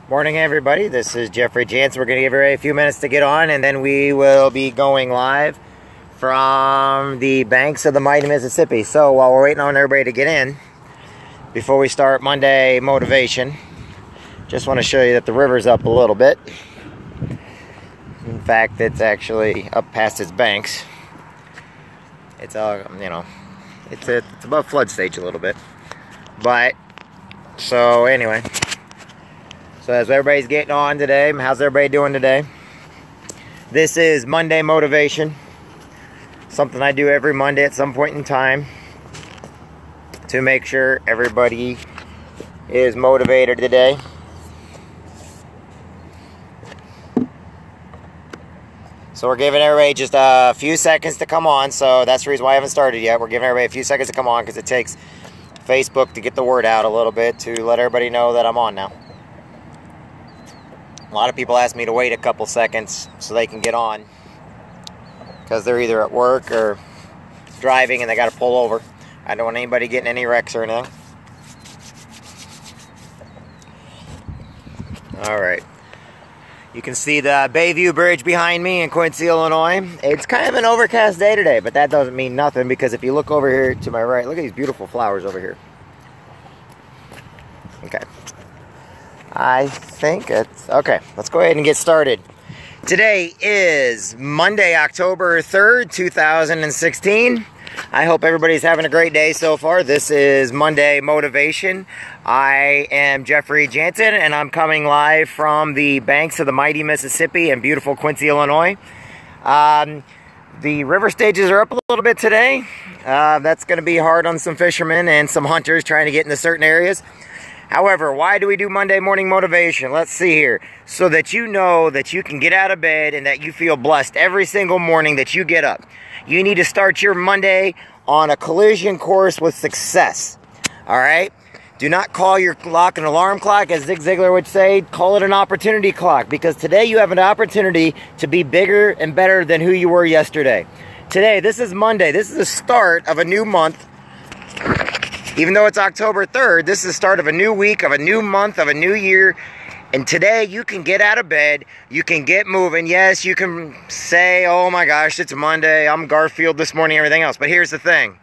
Morning, everybody. This is Jeffrey Jansen. We're going to give everybody a few minutes to get on, and then we will be going live from the banks of the mighty Mississippi. So while we're waiting on everybody to get in, before we start Monday motivation, just want to show you that the river's up a little bit. In fact, it's actually up past its banks. It's it's above flood stage a little bit. But so anyway. So as everybody's getting on today, how's everybody doing today? This is Monday Motivation. Something I do every Monday at some point in time to make sure everybody is motivated today. So we're giving everybody just a few seconds to come on. So that's the reason why I haven't started yet. We're giving everybody a few seconds to come on because it takes Facebook to get the word out a little bit to let everybody know that I'm on now. A lot of people ask me to wait a couple seconds so they can get on because they're either at work or driving and they got to pull over. I don't want anybody getting any wrecks or anything. Alright. You can see the Bayview Bridge behind me in Quincy, Illinois. It's kind of an overcast day today, but that doesn't mean nothing because if you look over here to my right, look at these beautiful flowers over here. Okay. I think it's okay. Let's go ahead and get started. Today is Monday, October 3rd, 2016. I hope everybody's having a great day so far. This is Monday Motivation. I am Jeffrey Jansen, and I'm coming live from the banks of the mighty Mississippi in beautiful Quincy, Illinois. The river stages are up a little bit today. That's going to be hard on some fishermen and some hunters trying to get into certain areas. However, why do we do Monday morning motivation? Let's see here. So that you know that you can get out of bed and that you feel blessed every single morning that you get up. You need to start your Monday on a collision course with success. All right? Do not call your clock an alarm clock, as Zig Ziglar would say. Call it an opportunity clock, because today you have an opportunity to be bigger and better than who you were yesterday. Today, this is Monday. This is the start of a new month. Even though it's October 3rd, this is the start of a new week, of a new month, of a new year. And today you can get out of bed, you can get moving. Yes, you can say, oh my gosh, it's Monday, I'm Garfield this morning, everything else. But here's the thing.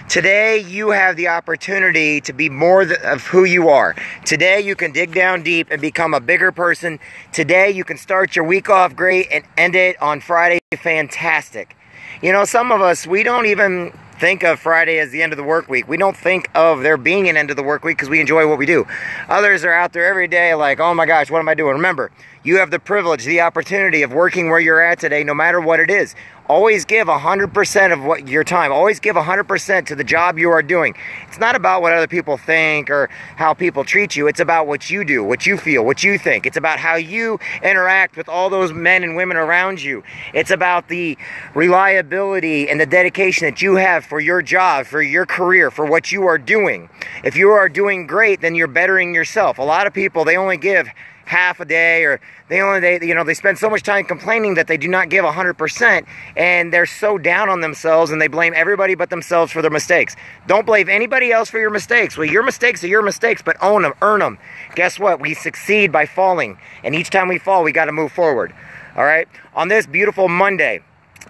Today you have the opportunity to be more of who you are. Today you can dig down deep and become a bigger person. Today you can start your week off great and end it on Friday fantastic. You know, some of us, we don't even think of Friday as the end of the work week. We don't think of there being an end of the work week because we enjoy what we do. Others are out there every day like, oh my gosh, what am I doing? Remember, you have the privilege, the opportunity of working where you're at today, no matter what it is. Always give 100% of your time. Always give 100% to the job you are doing. It's not about what other people think or how people treat you. It's about what you do, what you feel, what you think. It's about how you interact with all those men and women around you. It's about the reliability and the dedication that you have for your job, for your career, for what you are doing. If you are doing great, then you're bettering yourself. A lot of people, they only give half a day, or they spend so much time complaining that they do not give 100%, and they're so down on themselves and they blame everybody but themselves for their mistakes. Don't blame anybody else for your mistakes. Well, your mistakes are your mistakes, but own them, earn them. Guess what? We succeed by falling, and each time we fall, we got to move forward. All right? On this beautiful Monday,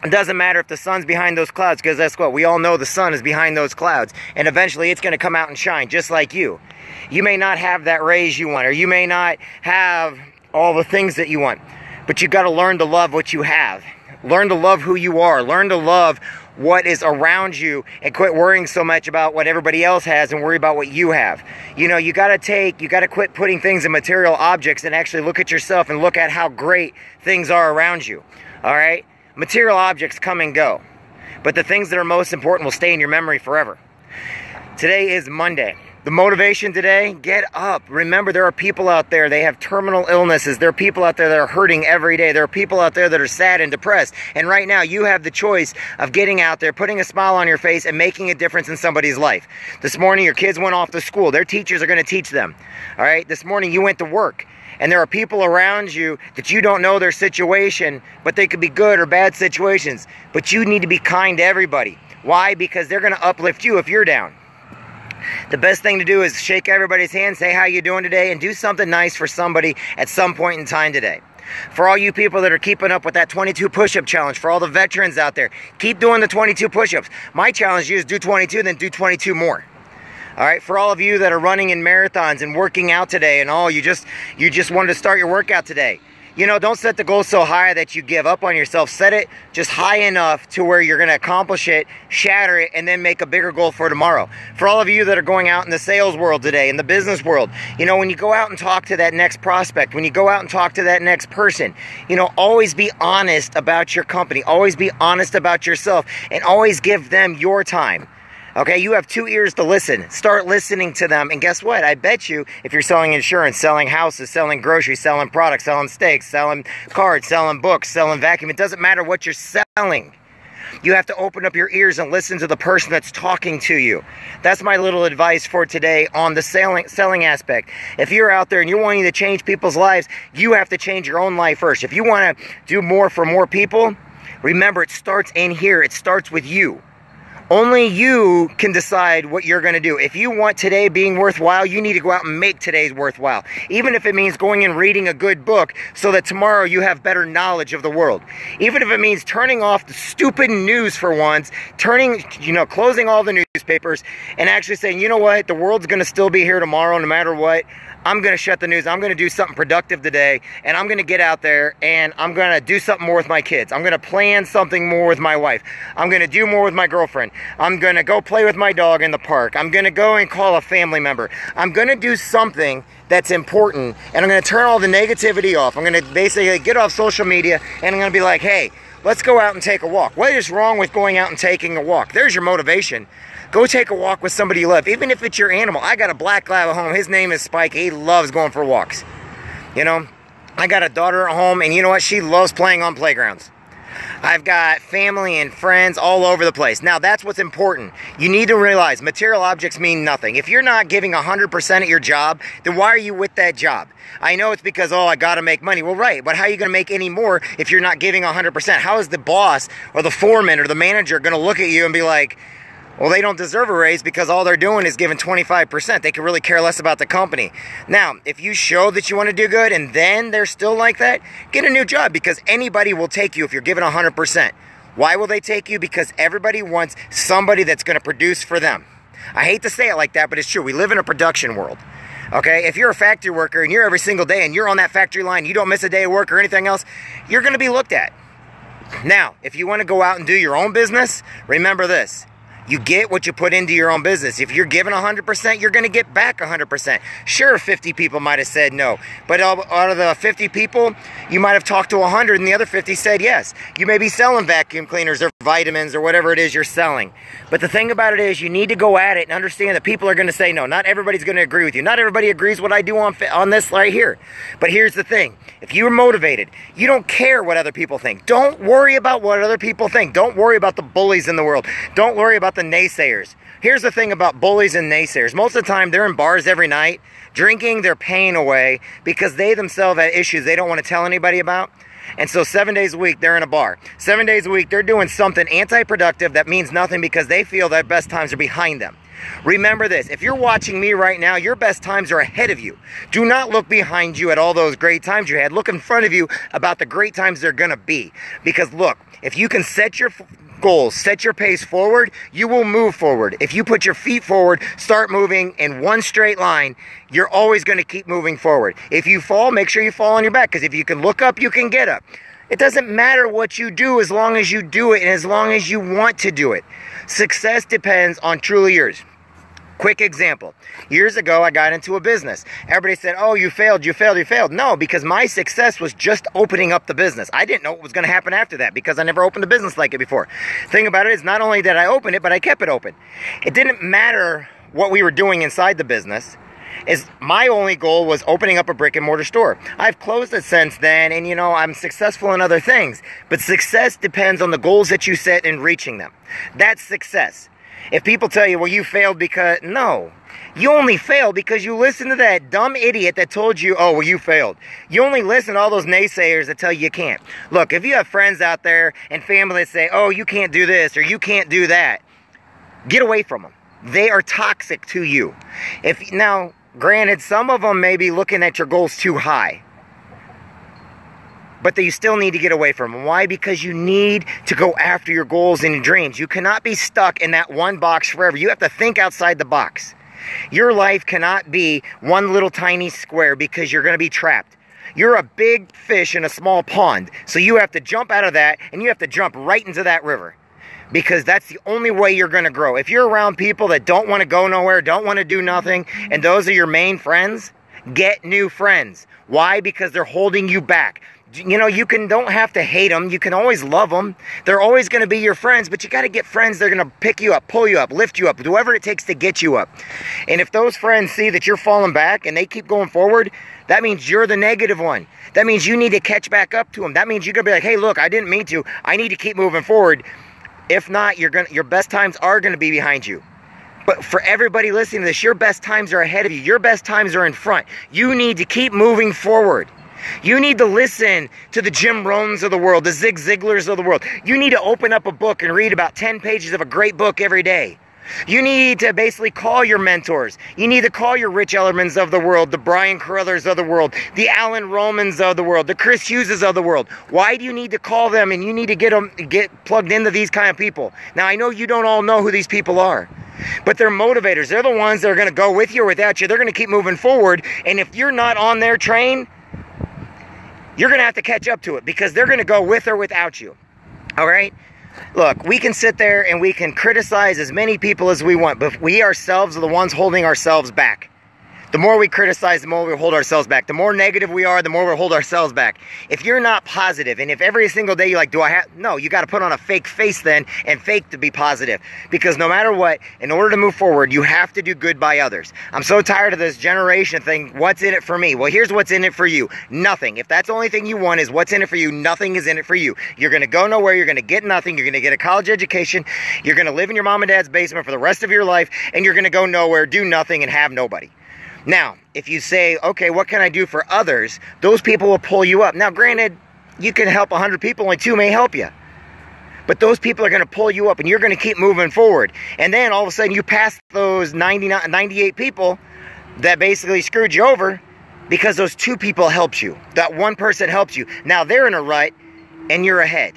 it doesn't matter if the sun's behind those clouds, because that's what we all know, the sun is behind those clouds, and eventually it's going to come out and shine just like you. You may not have that raise you want, or you may not have all the things that you want, but you got to learn to love what you have. Learn to love who you are. Learn to love what is around you and quit worrying so much about what everybody else has and worry about what you have. You know, you got to quit putting things in material objects and actually look at yourself and look at how great things are around you. All right? Material objects come and go, but the things that are most important will stay in your memory forever. Today is Monday. The motivation today, get up. Remember, there are people out there, they have terminal illnesses. There are people out there that are hurting every day. There are people out there that are sad and depressed. And right now, you have the choice of getting out there, putting a smile on your face, and making a difference in somebody's life. This morning, your kids went off to school. Their teachers are going to teach them. All right? This morning, you went to work. And there are people around you that you don't know their situation, but they could be good or bad situations. But you need to be kind to everybody. Why? Because they're going to uplift you if you're down. The best thing to do is shake everybody's hand, say how you doing today, and do something nice for somebody at some point in time today. For all you people that are keeping up with that 22 push-up challenge, for all the veterans out there, keep doing the 22 push-ups. My challenge is do 22, then do 22 more. All right, for all of you that are running in marathons and working out today and all, you just wanted to start your workout today. You know, don't set the goal so high that you give up on yourself. Set it just high enough to where you're going to accomplish it, shatter it, and then make a bigger goal for tomorrow. For all of you that are going out in the sales world today, in the business world, you know, when you go out and talk to that next prospect, when you go out and talk to that next person, you know, always be honest about your company. Always be honest about yourself, and always give them your time. Okay, you have 2 ears to listen. Start listening to them, and guess what? I bet you, if you're selling insurance, selling houses, selling groceries, selling products, selling steaks, selling cards, selling books, selling vacuum, it doesn't matter what you're selling. You have to open up your ears and listen to the person that's talking to you. That's my little advice for today on the selling aspect. If you're out there and you're wanting to change people's lives, you have to change your own life first. If you want to do more for more people, remember, it starts in here. It starts with you. Only you can decide what you're going to do. If you want today being worthwhile, you need to go out and make today's worthwhile. Even if it means going and reading a good book so that tomorrow you have better knowledge of the world. Even if it means turning off the stupid news for once, closing all the newspapers and actually saying, you know what, the world's going to still be here tomorrow no matter what. I'm going to shut the news. I'm going to do something productive today, and I'm going to get out there, and I'm going to do something more with my kids. I'm going to plan something more with my wife. I'm going to do more with my girlfriend. I'm going to go play with my dog in the park. I'm going to go and call a family member. I'm going to do something that's important, and I'm going to turn all the negativity off. I'm going to basically get off social media, and I'm going to be like, hey, let's go out and take a walk. What is wrong with going out and taking a walk? There's your motivation. Go take a walk with somebody you love, even if it's your animal. I got a black lab at home. His name is Spike. He loves going for walks. You know, I got a daughter at home, and you know what? She loves playing on playgrounds. I've got family and friends all over the place. Now, that's what's important. You need to realize material objects mean nothing. If you're not giving 100% at your job, then why are you with that job? I know it's because, oh, I got to make money. Well, right, but how are you going to make any more if you're not giving 100%? How is the boss or the foreman or the manager going to look at you and be like, well, they don't deserve a raise because all they're doing is giving 25%. They could really care less about the company. Now, if you show that you want to do good and then they're still like that, get a new job, because anybody will take you if you're giving 100%. Why will they take you? Because everybody wants somebody that's going to produce for them. I hate to say it like that, but it's true. We live in a production world. Okay, if you're a factory worker and you're every single day and you're on that factory line, you don't miss a day of work or anything else, you're going to be looked at. Now, if you want to go out and do your own business, remember this. You get what you put into your own business. If you're giving 100%, you're going to get back 100%. Sure, 50 people might have said no. But out of the 50 people, you might have talked to 100 and the other 50 said yes. You may be selling vacuum cleaners or vitamins or whatever it is you're selling. But the thing about it is you need to go at it and understand that people are going to say no. Not everybody's going to agree with you. Not everybody agrees what I do on this right here. But here's the thing. If you're motivated, you don't care what other people think. Don't worry about what other people think. Don't worry about the bullies in the world. Don't worry about the naysayers. Here's the thing about bullies and naysayers. Most of the time, they're in bars every night, drinking their pain away because they themselves have issues they don't want to tell anybody about. And so 7 days a week, they're in a bar. 7 days a week, they're doing something anti-productive that means nothing because they feel their best times are behind them. Remember this, if you're watching me right now, your best times are ahead of you. Do not look behind you at all those great times you had. Look in front of you about the great times they're going to be. Because look, if you can set your goals, set your pace forward, you will move forward. If you put your feet forward, start moving in one straight line, you're always going to keep moving forward. If you fall, make sure you fall on your back, because if you can look up, you can get up. It doesn't matter what you do as long as you do it and as long as you want to do it. Success depends on truly yours. Quick example. Years ago, I got into a business. Everybody said, oh, you failed, you failed, you failed. No, because my success was just opening up the business. I didn't know what was going to happen after that because I never opened a business like it before. Thing about it is not only did I open it, but I kept it open. It didn't matter what we were doing inside the business. My only goal was opening up a brick and mortar store. I've closed it since then, and I'm successful in other things. But success depends on the goals that you set and reaching them. That's success. If people tell you, well, you failed because... No. You only failed because you listened to that dumb idiot that told you, oh, well, you failed. You only listen to all those naysayers that tell you can't. Look, if you have friends out there and family that say, oh, you can't do this or you can't do that, get away from them. They are toxic to you. Now, granted, some of them may be looking at your goals too high, but you still need to get away from them. Why? Because you need to go after your goals and your dreams. You cannot be stuck in that one box forever. You have to think outside the box. Your life cannot be one little tiny square, because you're going to be trapped. You're a big fish in a small pond, so you have to jump out of that, and you have to jump right into that river, because that's the only way you're going to grow. If you're around people that don't want to go nowhere, don't want to do nothing, and those are your main friends, get new friends. Why? Because they're holding you back. You know, don't have to hate them. You can always love them. They're always going to be your friends, but you got to get friends that are going to pick you up, pull you up, lift you up, do whatever it takes to get you up. And if those friends see that you're falling back and they keep going forward, that means you're the negative one. That means you need to catch back up to them. That means you're going to be like, hey, look, I didn't mean to. I need to keep moving forward. If not, your best times are going to be behind you. But for everybody listening to this, your best times are ahead of you. Your best times are in front. You need to keep moving forward. You need to listen to the Jim Rohns of the world, the Zig Ziglars of the world. You need to open up a book and read about 10 pages of a great book every day. You need to basically call your mentors. You need to call your Rich Ellermans of the world, the Brian Carruthers of the world, the Alan Romans of the world, the Chris Hugheses of the world. Why do you need to call them, and you need to get plugged into these kind of people? Now, I know you don't all know who these people are, but they're motivators. They're the ones that are going to go with you or without you. They're going to keep moving forward, and if you're not on their train, you're going to have to catch up to it, because they're going to go with or without you. All right? Look, we can sit there and we can criticize as many people as we want, but we ourselves are the ones holding ourselves back. The more we criticize, the more we hold ourselves back. The more negative we are, the more we hold ourselves back. If you're not positive, and if every single day you're like, no, you got to put on a fake face then and fake to be positive. Because no matter what, in order to move forward, you have to do good by others. I'm so tired of this generation thing, what's in it for me? Well, here's what's in it for you. Nothing. If that's the only thing you want is what's in it for you, nothing is in it for you. You're going to go nowhere. You're going to get nothing. You're going to get a college education. You're going to live in your mom and dad's basement for the rest of your life, and you're going to go nowhere, do nothing, and have nobody. Now, if you say, okay, what can I do for others? Those people will pull you up. Now, granted, you can help 100 people, only 2 may help you. But those people are going to pull you up, and you're going to keep moving forward. And then all of a sudden, you pass those 98 people that basically screwed you over, because those 2 people helped you. That one person helps you. Now, they're in a rut, and you're ahead.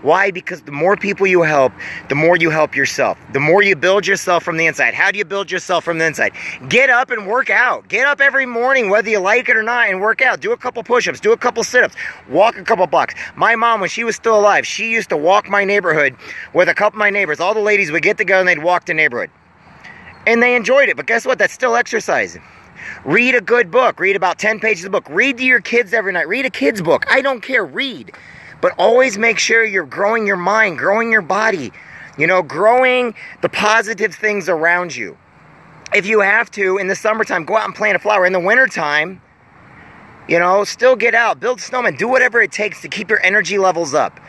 Why? Because the more people you help, the more you help yourself. The more you build yourself from the inside. How do you build yourself from the inside? Get up and work out. Get up every morning, whether you like it or not, and work out. Do a couple push-ups. Do a couple sit-ups. Walk a couple blocks. My mom, when she was still alive, she used to walk my neighborhood with a couple of my neighbors. All the ladies would get together and they'd walk the neighborhood. And they enjoyed it. But guess what? That's still exercise. Read a good book. Read about 10 pages of the book. Read to your kids every night. Read a kid's book. I don't care. Read. But always make sure you're growing your mind, growing your body, you know, growing the positive things around you. If you have to, in the summertime, go out and plant a flower. In the wintertime, you know, still get out, build snowmen, do whatever it takes to keep your energy levels up.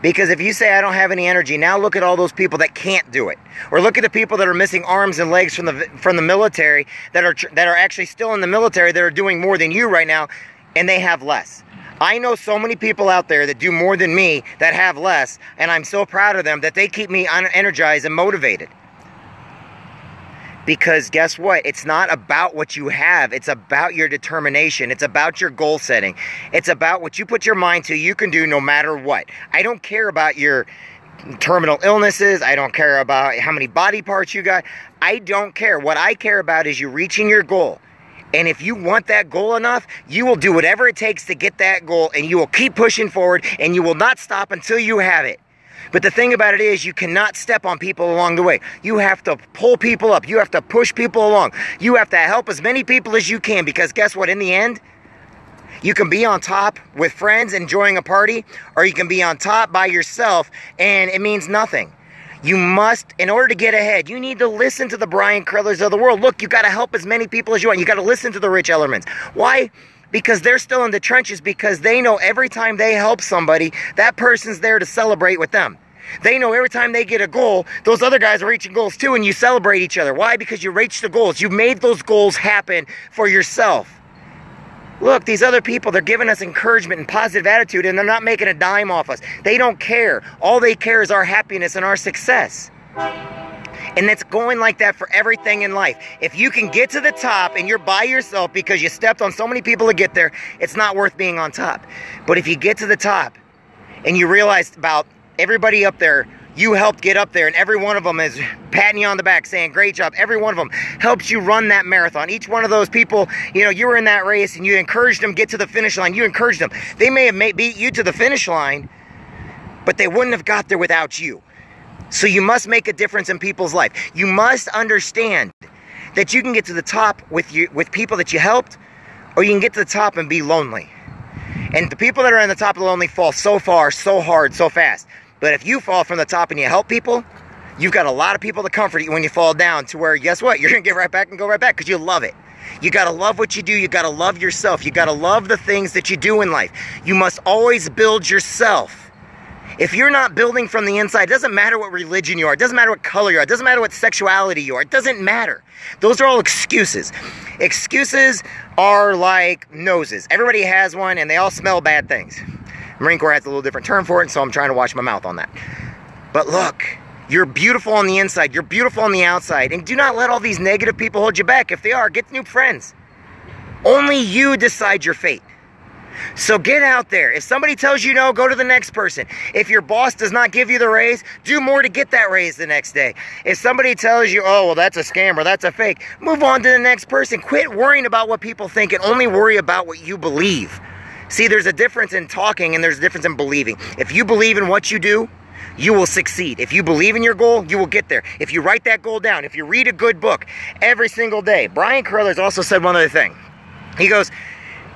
Because if you say, I don't have any energy, now look at all those people that can't do it. Or look at the people that are missing arms and legs from the military, that are actually still in the military, that are doing more than you right now, and they have less. I know so many people out there that do more than me that have less, and I'm so proud of them that they keep me energized and motivated. Because guess what? It's not about what you have. It's about your determination. It's about your goal setting. It's about what you put your mind to, you can do no matter what. I don't care about your terminal illnesses. I don't care about how many body parts you got. I don't care. What I care about is you reaching your goal. And if you want that goal enough, you will do whatever it takes to get that goal, and you will keep pushing forward, and you will not stop until you have it. But the thing about it is, you cannot step on people along the way. You have to pull people up. You have to push people along. You have to help as many people as you can, because guess what? In the end, you can be on top with friends enjoying a party, or you can be on top by yourself, and it means nothing. You must, in order to get ahead, you need to listen to the Brian Carruthers of the world. Look, you got to help as many people as you want. You got to listen to the Rich Ellermans. Why? Because they're still in the trenches, because they know every time they help somebody, that person's there to celebrate with them. They know every time they get a goal, those other guys are reaching goals too, and you celebrate each other. Why? Because you reached the goals. You made those goals happen for yourself. Look, these other people, they're giving us encouragement and positive attitude, and they're not making a dime off us. They don't care. All they care is our happiness and our success. And it's going like that for everything in life. If you can get to the top and you're by yourself because you stepped on so many people to get there, it's not worth being on top. But if you get to the top and you realize about everybody up there, you helped get up there, and every one of them is patting you on the back saying, great job. Every one of them helps you run that marathon. Each one of those people, you know, you were in that race and you encouraged them get to the finish line. You encouraged them. They may have beat you to the finish line, but they wouldn't have got there without you. So you must make a difference in people's life. You must understand that you can get to the top with people that you helped, or you can get to the top and be lonely. And the people that are on the top of the lonely fall so far, so hard, so fast. But if you fall from the top and you help people, you've got a lot of people to comfort you when you fall down, to where, guess what? You're going to get right back and go right back because you love it. You got to love what you do. You got to love yourself. You got to love the things that you do in life. You must always build yourself. If you're not building from the inside, it doesn't matter what religion you are. It doesn't matter what color you are. It doesn't matter what sexuality you are. It doesn't matter. Those are all excuses. Excuses are like noses. Everybody has one, and they all smell bad things. Marine Corps has a little different term for it, so I'm trying to watch my mouth on that. But look, you're beautiful on the inside. You're beautiful on the outside. And do not let all these negative people hold you back. If they are, get new friends. Only you decide your fate. So get out there. If somebody tells you no, go to the next person. If your boss does not give you the raise, do more to get that raise the next day. If somebody tells you, oh, well, that's a scam or that's a fake, move on to the next person. Quit worrying about what people think and only worry about what you believe. See, there's a difference in talking and there's a difference in believing. If you believe in what you do, you will succeed. If you believe in your goal, you will get there. If you write that goal down, if you read a good book every single day. Brian Carruthers also said one other thing. He goes,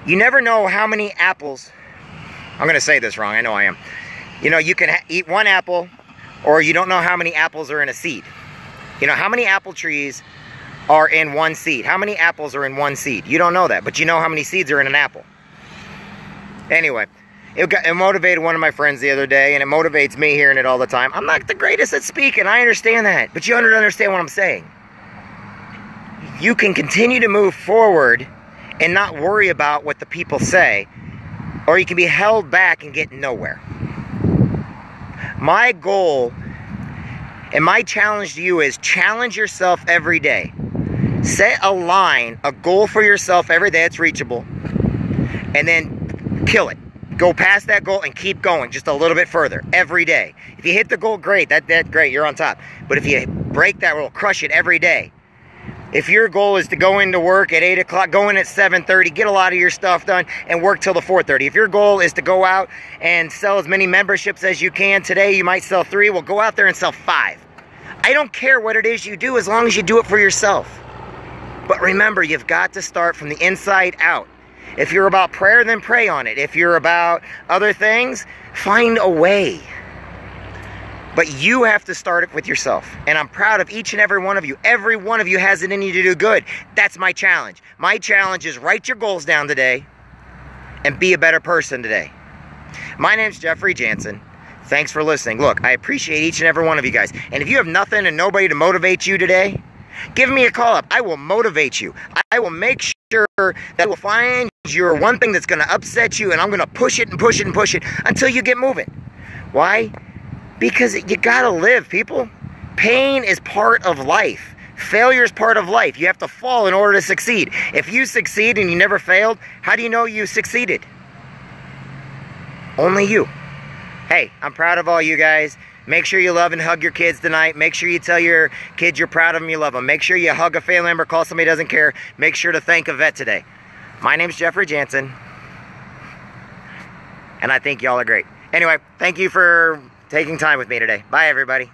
you never know how many apples, I'm going to say this wrong, I know I am. You know, you can eat one apple, or you don't know how many apples are in a seed. You know, how many apple trees are in one seed? How many apples are in one seed? You don't know that, but you know how many seeds are in an apple. Anyway, it motivated one of my friends the other day, and it motivates me hearing it all the time. I'm not the greatest at speaking, I understand that, but you understand what I'm saying. You can continue to move forward and not worry about what the people say, or you can be held back and get nowhere. My goal and my challenge to you is challenge yourself every day. Set a line, a goal for yourself every day that's reachable, and then kill it. Go past that goal and keep going just a little bit further every day. If you hit the goal, great. That's great. You're on top. But if you break that rule, crush it every day. If your goal is to go into work at 8 o'clock, go in at 7:30, get a lot of your stuff done, and work till the 4:30. If your goal is to go out and sell as many memberships as you can, today you might sell 3, well, go out there and sell 5. I don't care what it is you do as long as you do it for yourself. But remember, you've got to start from the inside out. If you're about prayer, then pray on it. If you're about other things, find a way. But you have to start it with yourself. And I'm proud of each and every one of you. Every one of you has it in you to do good. That's my challenge. My challenge is write your goals down today and be a better person today. My name's Jeffrey Jansen. Thanks for listening. Look, I appreciate each and every one of you guys. And if you have nothing and nobody to motivate you today, give me a call up. I will motivate you. I will make sure that I will find your one thing that's going to upset you, and I'm going to push it and push it and push it until you get moving. Why? Because you got to live, people. Pain is part of life. Failure is part of life. You have to fall in order to succeed. If you succeed and you never failed, how do you know you succeeded? Only you. Hey, I'm proud of all you guys. Make sure you love and hug your kids tonight. Make sure you tell your kids you're proud of them, you love them. Make sure you hug a family member, call somebody who doesn't care. Make sure to thank a vet today. My name's Jeffrey Jansen, and I think y'all are great. Anyway, thank you for taking time with me today. Bye, everybody.